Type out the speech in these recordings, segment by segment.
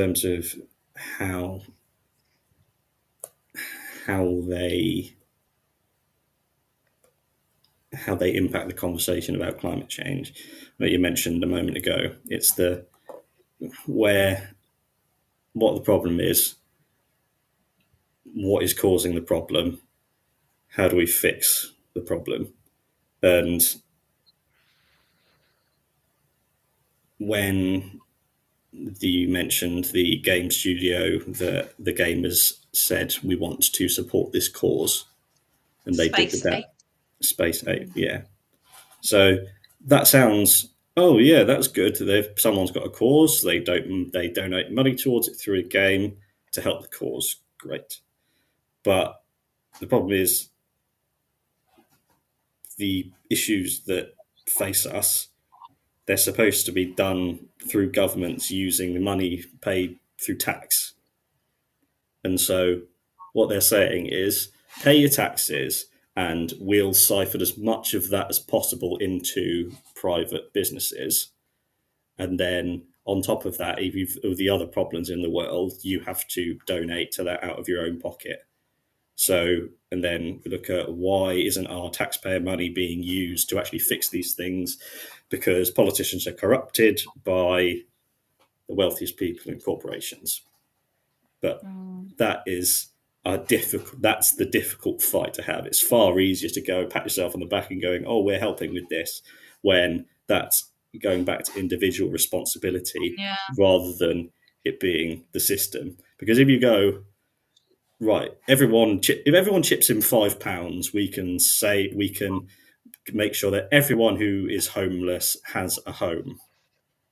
terms of how how they how they impact the conversation about climate change that you mentioned a moment ago. It's the where what the problem is, what is causing the problem, how do we fix the problem, and when you mentioned the game studio that the gamers said we want to support this cause, and they did Space 8. that. Space 8, yeah. So that sounds, oh yeah, that's good. Someone's got a cause. They donate money towards it through a game to help the cause. Great, but the problem is the issues that face us. They're supposed to be done through governments using the money paid through tax. And so what they're saying is pay your taxes and we'll siphon as much of that as possible into private businesses. And then on top of that, if you've the other problems in the world, you have to donate to that out of your own pocket. So, and then we look at why isn't our taxpayer money being used to actually fix these things? Because politicians are corrupted by the wealthiest people and corporations. But that is that's the difficult fight to have. It's far easier to go pat yourself on the back and going, oh, we're helping with this, when that's going back to individual responsibility Yeah. rather than it being the system. Because if you go, right, if everyone chips in £5, we can make sure that everyone who is homeless has a home.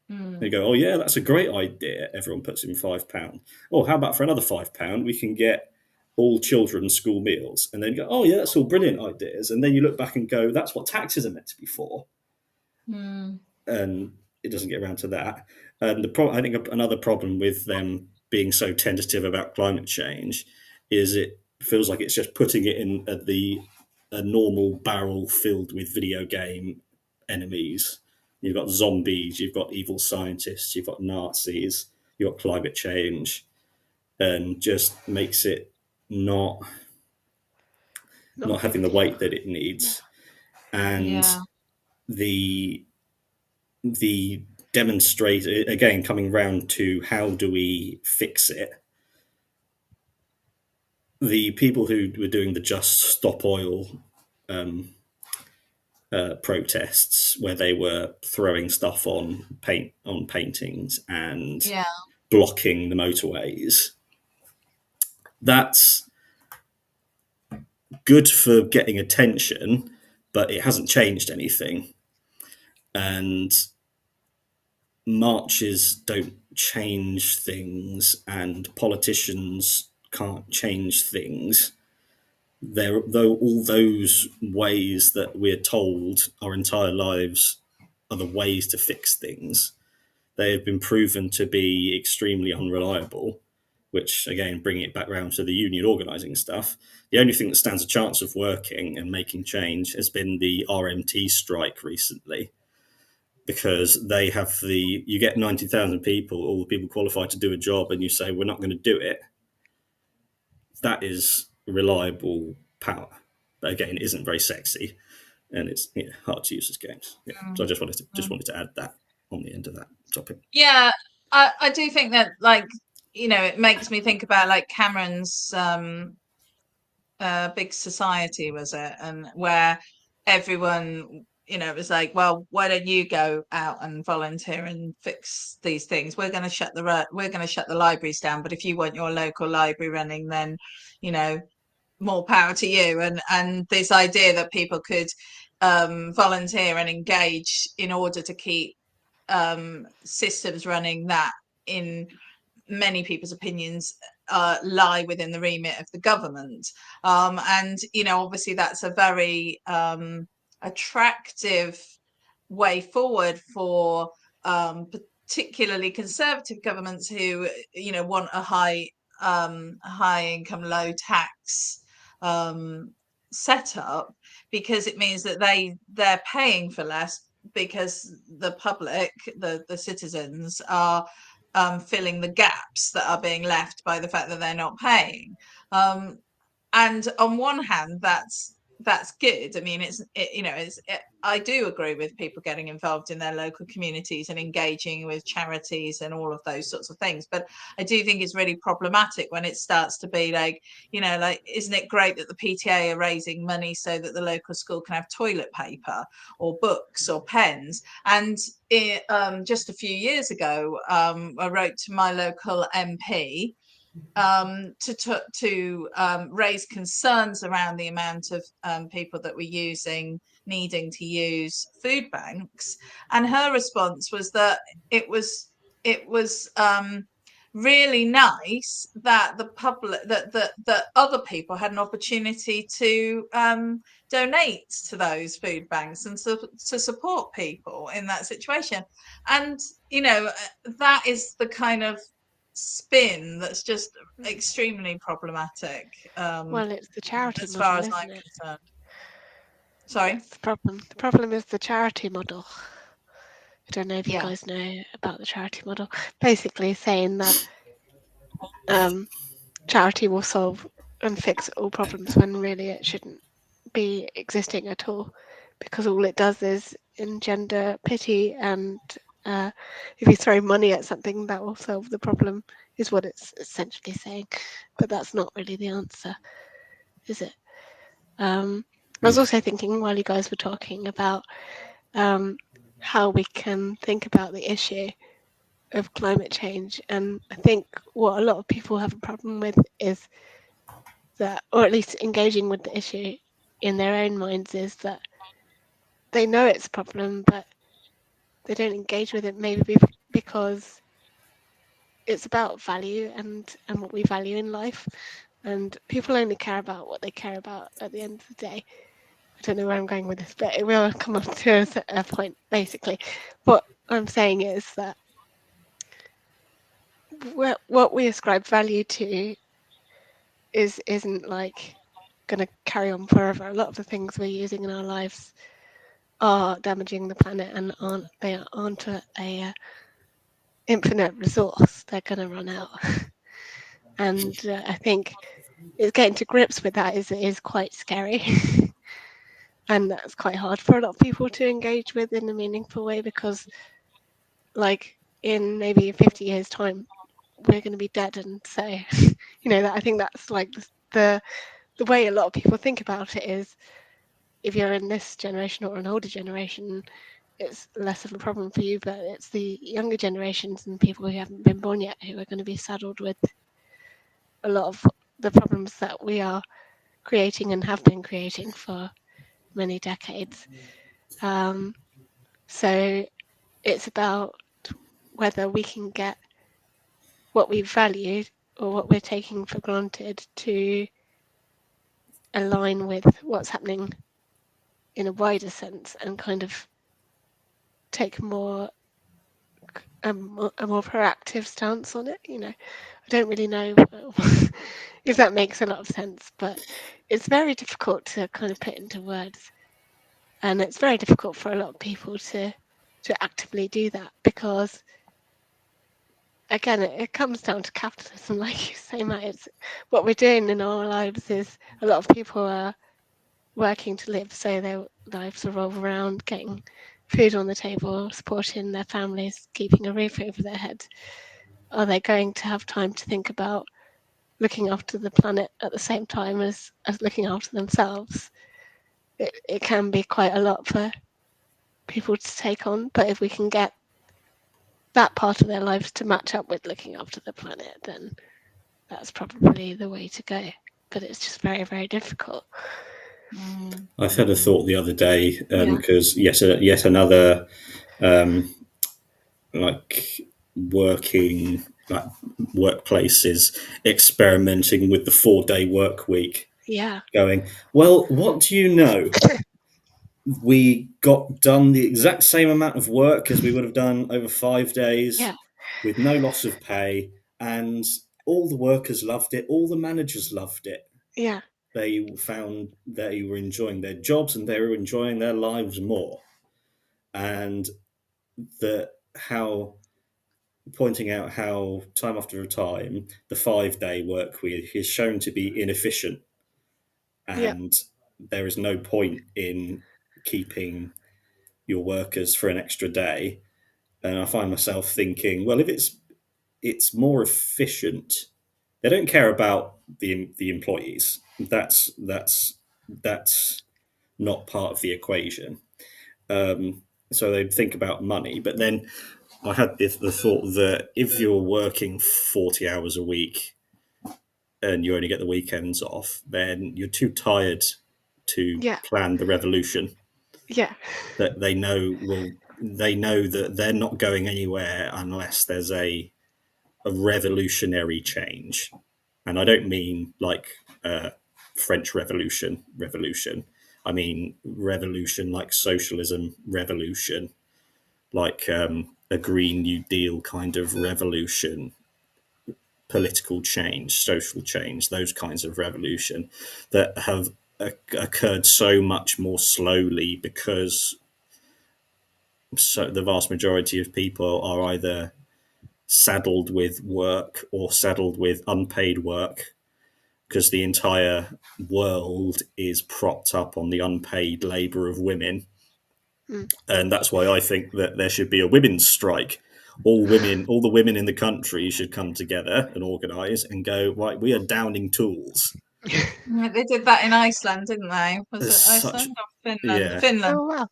They go, oh yeah, that's a great idea. Everyone puts in £5. Oh, how about for another £5 we can get all children's school meals? And then you go, oh yeah, that's all brilliant ideas. And then you look back and go, that's what taxes are meant to be for. And it doesn't get around to that. And I think another problem with them being so tentative about climate change is it feels like it's just putting it in a normal barrel filled with video game enemies. You've got zombies, you've got evil scientists, you've got Nazis, you've got climate change, and just makes it not having the weight that it needs. And the demonstrate again, coming round to how do we fix it. The people who were doing the Just Stop Oil protests, where they were throwing stuff on paintings and blocking the motorways, that's good for getting attention, but it hasn't changed anything. And marches don't change things, and politicians can't change things. Though all those ways that we're told our entire lives are the ways to fix things, they have been proven to be extremely unreliable, which, again, bringing it back round to the union organising stuff, the only thing that stands a chance of working and making change has been the RMT strike recently, because they have you get 90,000 people, all the people qualified to do a job, and you say, we're not going to do it. That is reliable power. But again, it isn't very sexy, and it's hard to use as games. Yeah. So I just wanted to add that on the end of that topic. Yeah, I do think that, like, it makes me think about like Cameron's Big Society, was it? And where everyone, it was like, well, why don't you go out and volunteer and fix these things? We're going to shut the libraries down, but if you want your local library running, then more power to you. And this idea that people could volunteer and engage in order to keep systems running that, in many people's opinions, lie within the remit of the government. And obviously that's a very attractive way forward for particularly conservative governments who want a high income, low tax setup, because it means that they're paying for less, because the public, the citizens, are filling the gaps that are being left by the fact that they're not paying. Um, and on one hand, that's good. I mean, I do agree with people getting involved in their local communities and engaging with charities and all of those sorts of things, but I do think it's really problematic when it starts to be like, like, isn't it great that the PTA are raising money so that the local school can have toilet paper or books or pens? And just a few years ago, I wrote to my local MP to raise concerns around the amount of people that were needing to use food banks, and her response was that it was really nice that the public that other people had an opportunity to donate to those food banks and to support people in that situation. And that is the kind of spin that's just extremely problematic, Well, it's the charity as far model, as I'm isn't it? concerned. Sorry. That's the problem. The problem is the charity model. I don't know if you Yeah. guys know about the charity model. Basically saying that charity will solve and fix all problems when really it shouldn't be existing at all, because all it does is engender pity, and if you throw money at something that will solve the problem, is what it's essentially saying. But that's not really the answer, is it? I was also thinking while you guys were talking about how we can think about the issue of climate change, and I think what a lot of people have a problem with is that, or at least engaging with the issue in their own minds, is that they know it's a problem, but they don't engage with it, maybe because it's about value and what we value in life, and people only care about what they care about at the end of the day. I don't know where I'm going with this, but it will come up to a point. Basically, what I'm saying is that what we ascribe value to isn't like going to carry on forever. A lot of the things we're using in our lives are damaging the planet and aren't a infinite resource. They're going to run out. And I think it's getting to grips with that is quite scary. And that's quite hard for a lot of people to engage with in a meaningful way, because like in maybe 50 years time we're going to be dead, and so that, I think that's like the way a lot of people think about it is, if you're in this generation or an older generation, it's less of a problem for you, but it's the younger generations and people who haven't been born yet who are going to be saddled with a lot of the problems that we are creating and have been creating for many decades. So it's about whether we can get what we value or what we're taking for granted to align with what's happening in a wider sense, and kind of take a more proactive stance on it. I don't really know if that makes a lot of sense, but it's very difficult to kind of put into words, and it's very difficult for a lot of people to actively do that, because again, it comes down to capitalism, like you say, Matt. It's what we're doing in our lives is, a lot of people are working to live, so their lives revolve around getting food on the table, supporting their families, keeping a roof over their head. Are they going to have time to think about looking after the planet at the same time as looking after themselves? It can be quite a lot for people to take on, but if we can get that part of their lives to match up with looking after the planet, then that's probably the way to go. But it's just very, very difficult. I've had a thought the other day, because yet another like working like workplaces experimenting with the 4-day work week. Yeah. Going, well, what do you know? We got done the exact same amount of work as we would have done over 5 days, Yeah. with no loss of pay, and all the workers loved it. All the managers loved it. Yeah. They found they were enjoying their jobs and they were enjoying their lives more. And how pointing out how time after time the 5-day work week is shown to be inefficient, Yeah. and there is no point in keeping your workers for an extra day. And I find myself thinking, well, if it's more efficient, they don't care about the employees. That's not part of the equation. So they'd think about money. But then I had the thought that if you're working 40 hours a week and you only get the weekends off, then you're too tired to Yeah. plan the revolution. Yeah. That they know that they're not going anywhere unless there's a revolutionary change. And I don't mean like French revolution. I mean revolution like socialism revolution, like a Green New Deal kind of revolution, political change, social change, those kinds of revolution that have occurred so much more slowly because the vast majority of people are either saddled with work or saddled with unpaid work, because the entire world is propped up on the unpaid labour of women. And that's why I think that there should be a women's strike. All the women in the country should come together and organise and go, right, we are downing tools. Yeah, they did that in Iceland, didn't they? Was It's it Iceland or Finland? yeah. Finland. Oh wow.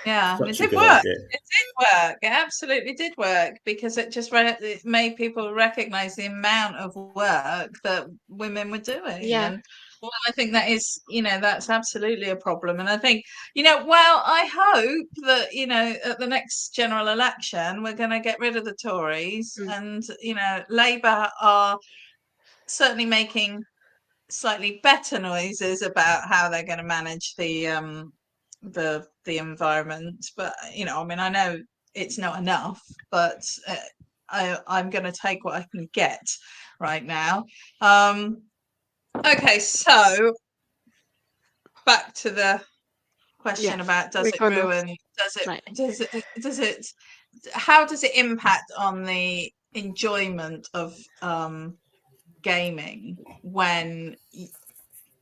Yeah, it Such a did good work. idea. It did work. It absolutely did work because it made people recognize the amount of work that women were doing. Yeah. And well, I think that is, that's absolutely a problem. And I think, well, I hope that, at the next general election, we're going to get rid of the Tories and, Labour are certainly making slightly better noises about how they're going to manage the environment, but I know it's not enough, but I'm going to take what I can get right now. Okay, so back to the question about does it ruin? Does it? How does it impact on the enjoyment of gaming when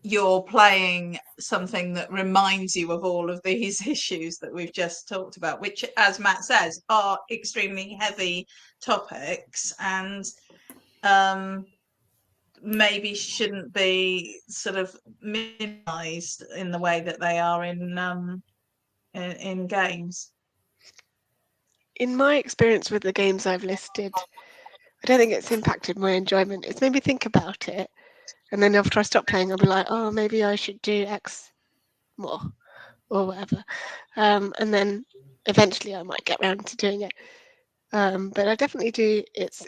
you're playing something that reminds you of all of these issues that we've just talked about, which, as Matt says, are extremely heavy topics and maybe shouldn't be sort of minimized in the way that they are in games? In my experience with the games I've listed, I don't think it's impacted my enjoyment. It's made me think about it. And then after I stop playing, I'll be like, oh, maybe I should do X more or whatever. And then eventually I might get around to doing it. But I definitely do. It's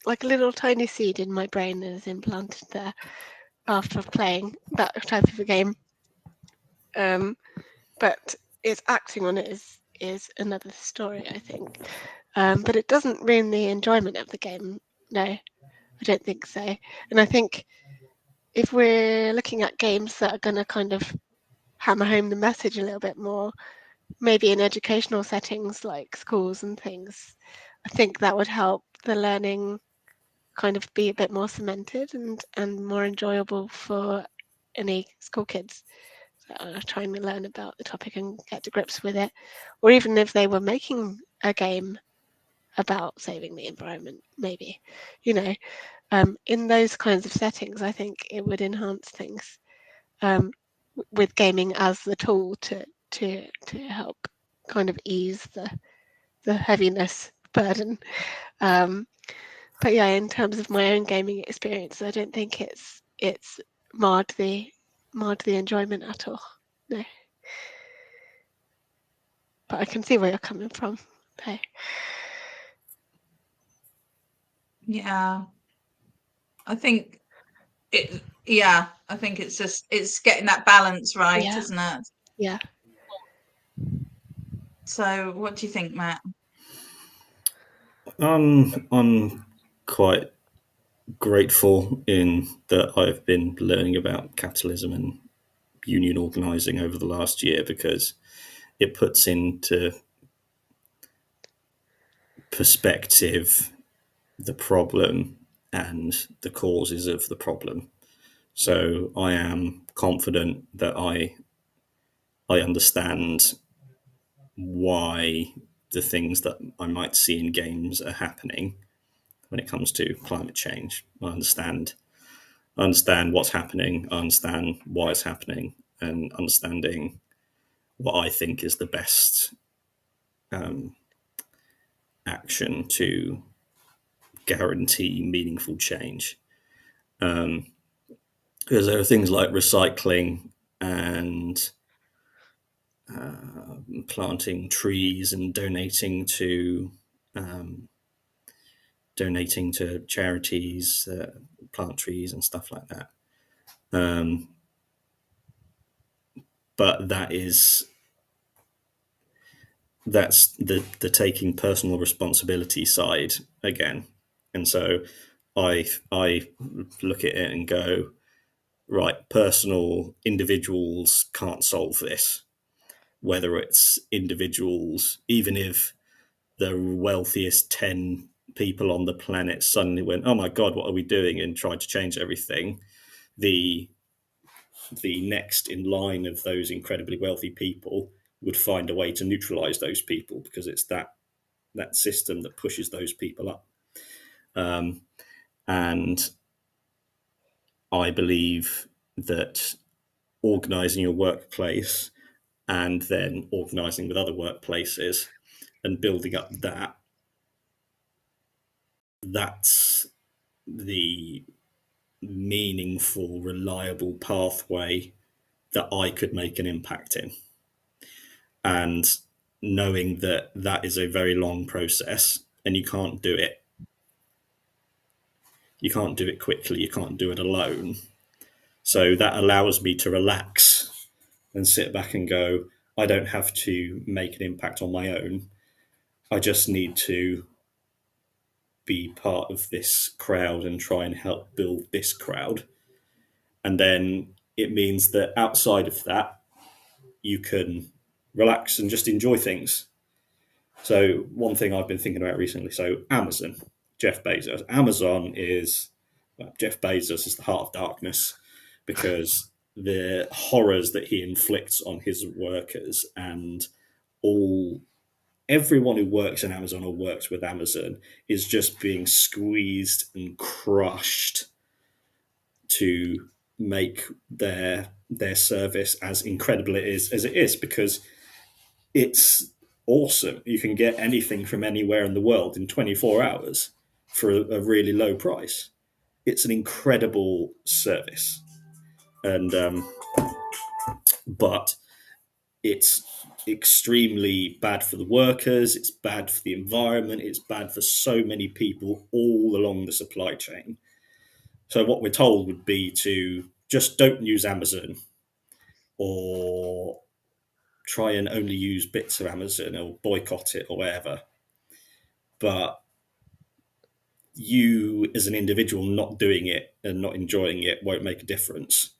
like a little tiny seed in my brain that is implanted there after playing that type of a game. But it's acting on it is another story, I think. But it doesn't ruin the enjoyment of the game. No, I don't think so. And I think if we're looking at games that are going to kind of hammer home the message a little bit more, maybe in educational settings like schools and things, I think that would help the learning kind of be a bit more cemented and more enjoyable for any school kids that are trying to learn about the topic and get to grips with it. Or even if they were making a game about saving the environment, maybe, in those kinds of settings, I think it would enhance things with gaming as the tool to help kind of ease the heaviness burden. But yeah, in terms of my own gaming experience, I don't think it's marred the enjoyment at all. No. But I can see where you're coming from. Hey. Yeah. I think I think it's getting that balance right, isn't it? Yeah. So what do you think, Matt? I'm quite grateful in that I've been learning about capitalism and union organising over the last year, because it puts into perspective the problem and the causes of the problem. So I am confident that I understand why the things that I might see in games are happening when it comes to climate change. I understand what's happening. I understand why it's happening, and understanding what I think is the best action to guarantee meaningful change. Because there are things like recycling and planting trees and donating to charities, plant trees and stuff like that. But that's the taking personal responsibility side again. And so I look at it and go, right, individuals can't solve this. Whether it's individuals, even if the wealthiest 10 people on the planet suddenly went, oh my God, what are we doing? And tried to change everything. The next in line of those incredibly wealthy people would find a way to neutralize those people, because it's that system that pushes those people up. And I believe that organizing your workplace and then organizing with other workplaces and building up that's the meaningful, reliable pathway that I could make an impact in. And knowing that that is a very long process and you can't do it. You can't do it quickly. You can't do it alone. So that allows me to relax and sit back and go, I don't have to make an impact on my own. I just need to be part of this crowd and try and help build this crowd. And then it means that outside of that, you can relax and just enjoy things. So one thing I've been thinking about recently, so Amazon, Jeff Bezos. Jeff Bezos is the heart of darkness, because the horrors that he inflicts on his workers and everyone who works in Amazon or works with Amazon is just being squeezed and crushed to make their service as incredible as it is, because it's awesome. You can get anything from anywhere in the world in 24 hours for a really low price. It's an incredible service, and but it's extremely bad for the workers, it's bad for the environment, it's bad for so many people all along the supply chain. So what we're told would be to just don't use Amazon, or try and only use bits of Amazon, or boycott it or whatever. But you as an individual not doing it and not enjoying it won't make a difference,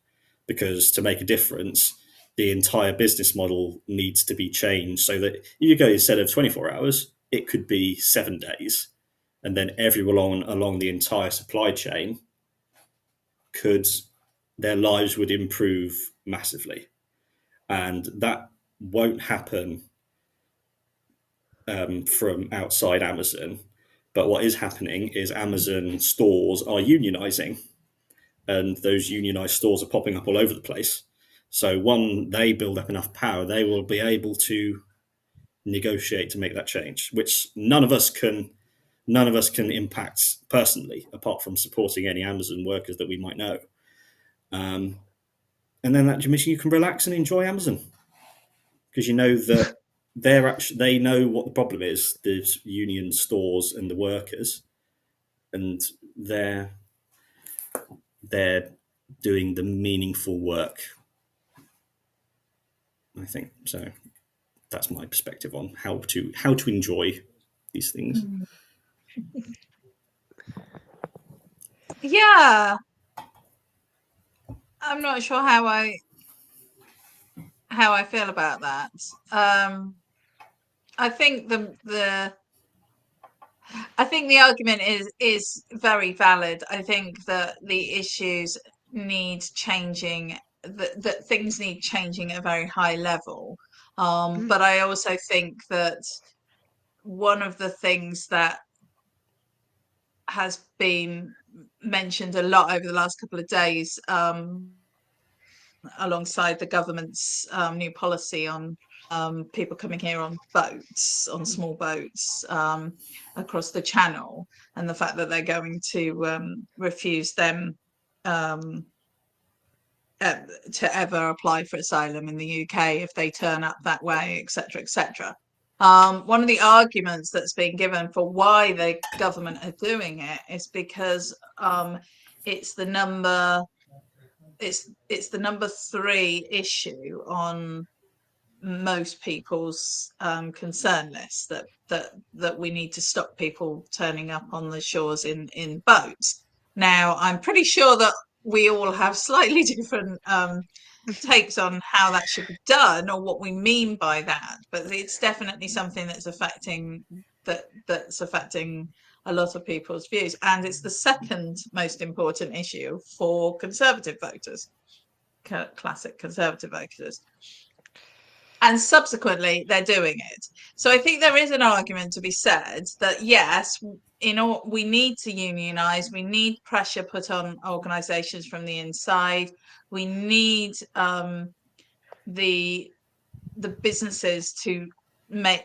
because to make a difference, the entire business model needs to be changed, so that if you go, instead of 24 hours, it could be 7 days. And then everyone along the entire supply chain their lives would improve massively. And that won't happen from outside Amazon. But what is happening is Amazon stores are unionizing, and those unionized stores are popping up all over the place. So when they build up enough power, they will be able to negotiate to make that change, which none of us can impact personally, apart from supporting any Amazon workers that we might know. And then that means you can relax and enjoy Amazon, because you know that they know what the problem is, the union stores and the workers, and they're doing the meaningful work, I think. So that's my perspective on how to enjoy these things. Yeah, I'm not sure how I feel about that. I think the I think the argument is very valid. I think that the issues need changing, that things need changing at a very high level. But I also think that one of the things that has been mentioned a lot over the last couple of days, alongside the government's new policy on people coming here on boats, on small boats across the channel, and the fact that they're going to refuse them to ever apply for asylum in the UK if they turn up that way, etc., etc. One of the arguments that's been given for why the government are doing it is because it's the number it's the number 3 issue on most people's concern list, that we need to stop people turning up on the shores in boats. Now, I'm pretty sure that we all have slightly different takes on how that should be done or what we mean by that, but it's definitely something that's affecting a lot of people's views, and it's the second most important issue for Conservative voters, classic Conservative voters. And subsequently, they're doing it. So I think there is an argument to be said that yes, we need to unionize. We need pressure put on organisations from the inside. We need the businesses to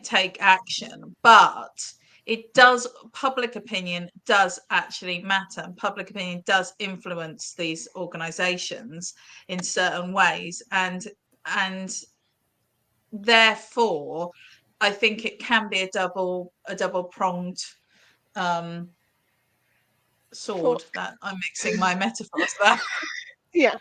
take action, but public opinion does actually matter, and public opinion does influence these organisations in certain ways, and therefore I think it can be a double pronged sword. That I'm mixing my metaphors there. Yeah.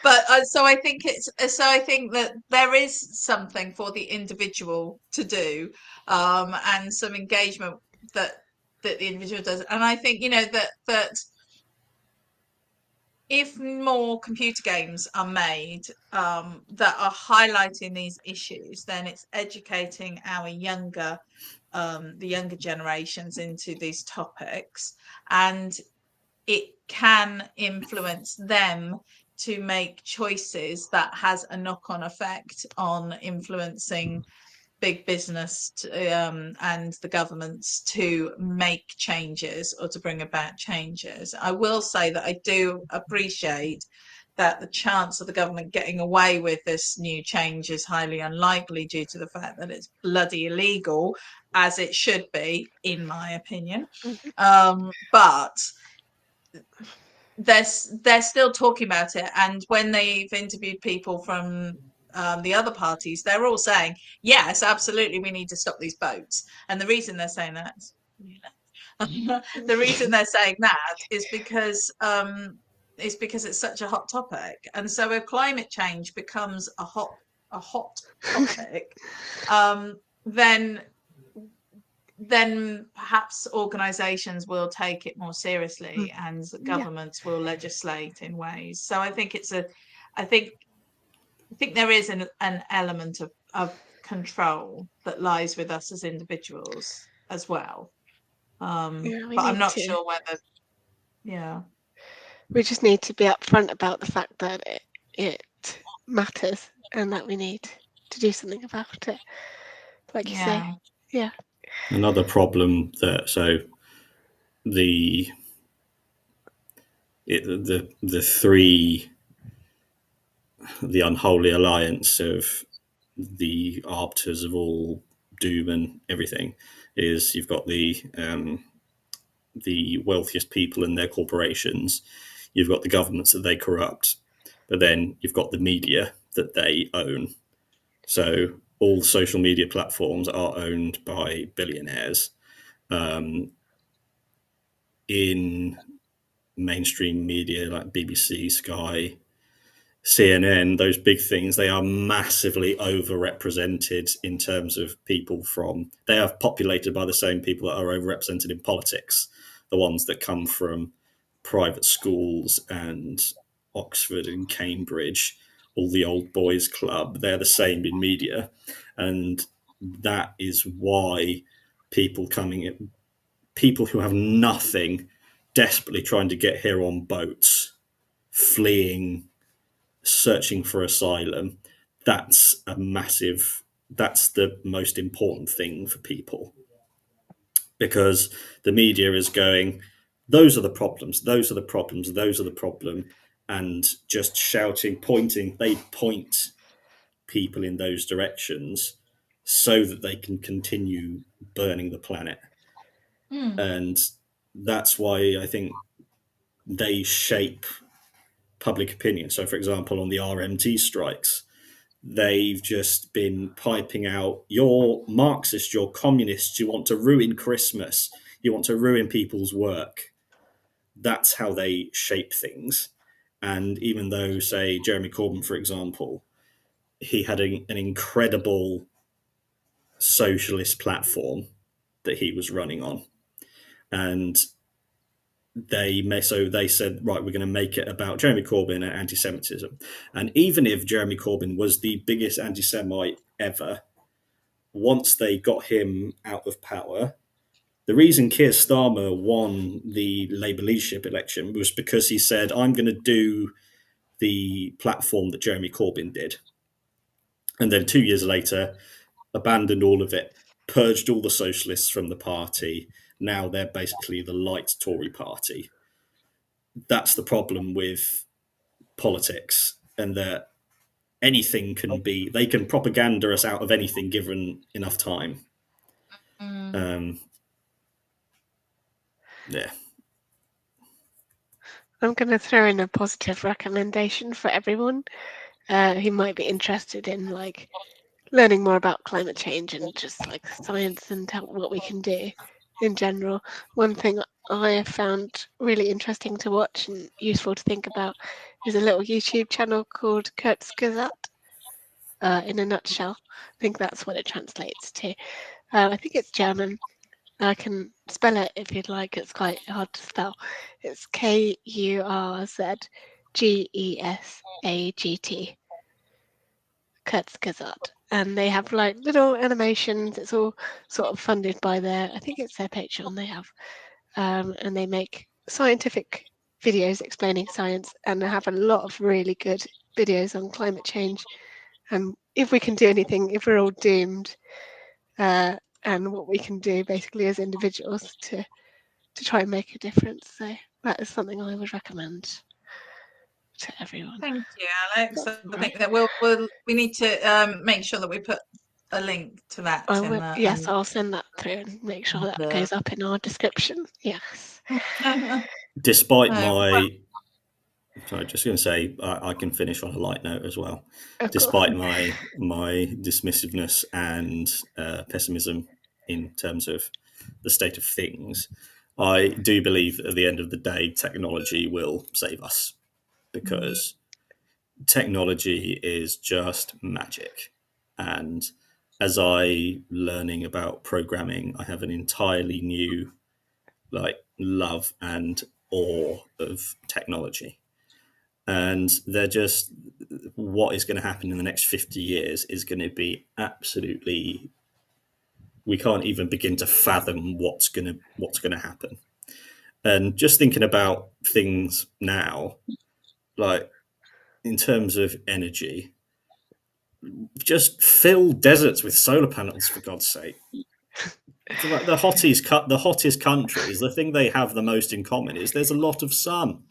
But so I think that there is something for the individual to do, and some engagement that the individual does. And I think, that if more computer games are made that are highlighting these issues, then it's educating our the younger generations into these topics, and it can influence them to make choices that has a knock-on effect on influencing big business and the governments to make changes or to bring about changes. I will say that I do appreciate that the chance of the government getting away with this new change is highly unlikely, due to the fact that it's bloody illegal, as it should be, in my opinion. But they're still talking about it, and when they've interviewed people from the other parties, they're all saying yes, absolutely, we need to stop these boats. And the reason they're saying that is because it's such a hot topic. And so if climate change becomes a hot topic, then perhaps organizations will take it more seriously, and governments will legislate in ways. So I think I think there is an element of control that lies with us as individuals as well. But I'm not sure whether, we just need to be upfront about the fact that it matters, and that we need to do something about it, like you say. Yeah. Another problem that the unholy alliance of the arbiters of all doom and everything is, you've got the wealthiest people and their corporations, you've got the governments that they corrupt, but then you've got the media that they own. So all social media platforms are owned by billionaires. In mainstream media like BBC, Sky, CNN, those big things, they are massively overrepresented in terms of people they are populated by the same people that are overrepresented in politics, the ones that come from private schools and Oxford and Cambridge, all the old boys club, they're the same in media. And that is why people coming people who have nothing desperately trying to get here on boats, fleeing, searching for asylum. That's the most important thing for people, because the media is going, those are the problems, those are the problems, those are the problem, and just shouting, pointing, they point people in those directions so that they can continue burning the planet. And that's why I think they shape public opinion. So, for example, on the RMT strikes, they've just been piping out, you're Marxist, you're communist, you want to ruin Christmas, you want to ruin people's work. That's how they shape things. And even though, say, Jeremy Corbyn, for example, he had an incredible socialist platform that he was running on, and they said, right, we're going to make it about Jeremy Corbyn and anti-Semitism. And even if Jeremy Corbyn was the biggest anti-Semite ever, once they got him out of power, the reason Keir Starmer won the Labour leadership election was because he said, I'm going to do the platform that Jeremy Corbyn did. And then 2 years later, abandoned all of it, purged all the socialists from the party. Now they're basically the light Tory party. That's the problem with politics, and that anything can be, they can propaganda us out of anything given enough time. Yeah. I'm going to throw in a positive recommendation for everyone who might be interested in like learning more about climate change and just like science and what we can do in general. One thing I have found really interesting to watch and useful to think about is a little YouTube channel called Kurzgesagt. In a nutshell, I think that's what it translates to. I think it's German. I can spell it if you'd like. It's quite hard to spell. It's Kurzgesagt. Kurzgesagt. And they have like little animations. It's all sort of funded by I think it's their Patreon they have. And they make scientific videos explaining science, and they have a lot of really good videos on climate change. And if we can do anything, if we're all doomed, and what we can do basically as individuals to try and make a difference. So that is something I would recommend to everyone. Thank you, Alex. I think that we need to make sure that we put a link to that. Yes, I'll send that through and make sure that goes up in our description. Yes. Despite sorry, just going to say, I can finish on a light note as well. Despite my dismissiveness and pessimism in terms of the state of things, I do believe that at the end of the day, technology will save us, because technology is just magic. And as I learning about programming, I have an entirely new love and awe of technology. And they're just, what is going to happen in the next 50 years is going to be absolutely, we can't even begin to fathom what's going to happen. And just thinking about things now, like in terms of energy, just fill deserts with solar panels, for God's sake. Like the hottest countries, the thing they have the most in common is there's a lot of sun.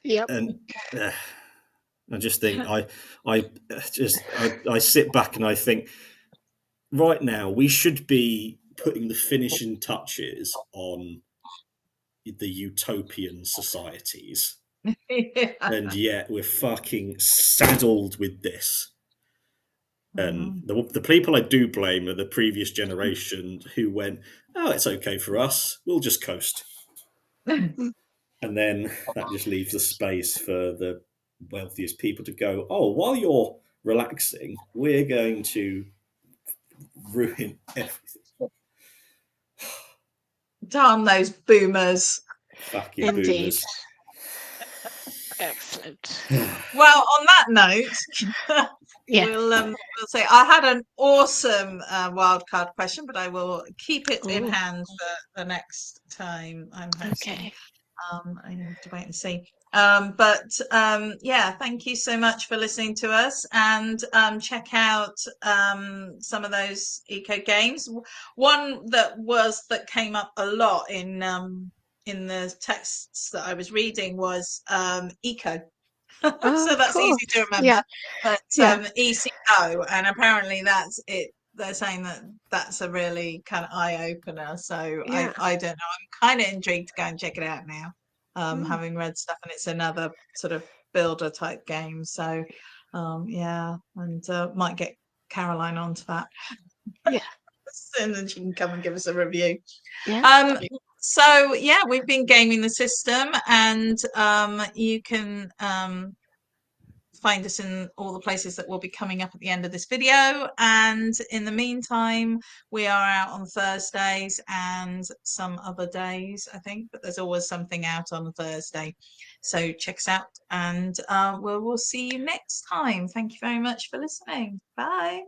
Yep. And I just think I sit back and I think, right now we should be putting the finishing touches on the utopian societies. Yeah. And yet we're fucking saddled with this. And the people I do blame are the previous generation who went, oh, it's okay for us, we'll just coast. And then that just leaves the space for the wealthiest people to go, oh, while you're relaxing, we're going to ruin everything. Darn those boomers. Fucking Indeed. boomers. Excellent. Well, on that note, Yeah. we'll say I had an awesome wildcard question, but I will keep it in Ooh. hand for the next time I'm hosting. Okay. I have to wait and see. Yeah, thank you so much for listening to us, and check out some of those eco games. One that came up a lot in the texts that I was reading was eco. Oh, So that's cool. easy to remember. Yeah. But Yeah. ECO, and apparently that's it. They're saying that that's a really kind of eye opener. So Yeah. I don't know. I'm kind of intrigued to go and check it out now. Mm. Having read stuff, and it's another sort of builder type game. So yeah, and might get Caroline onto that. Yeah. And then she can come and give us a review. Yeah. So yeah, we've been gaming the system, and you can find us in all the places that will be coming up at the end of this video. And in the meantime, we are out on Thursdays and some other days, I think, but there's always something out on a Thursday. So check us out, and we'll see you next time. Thank you very much for listening. Bye.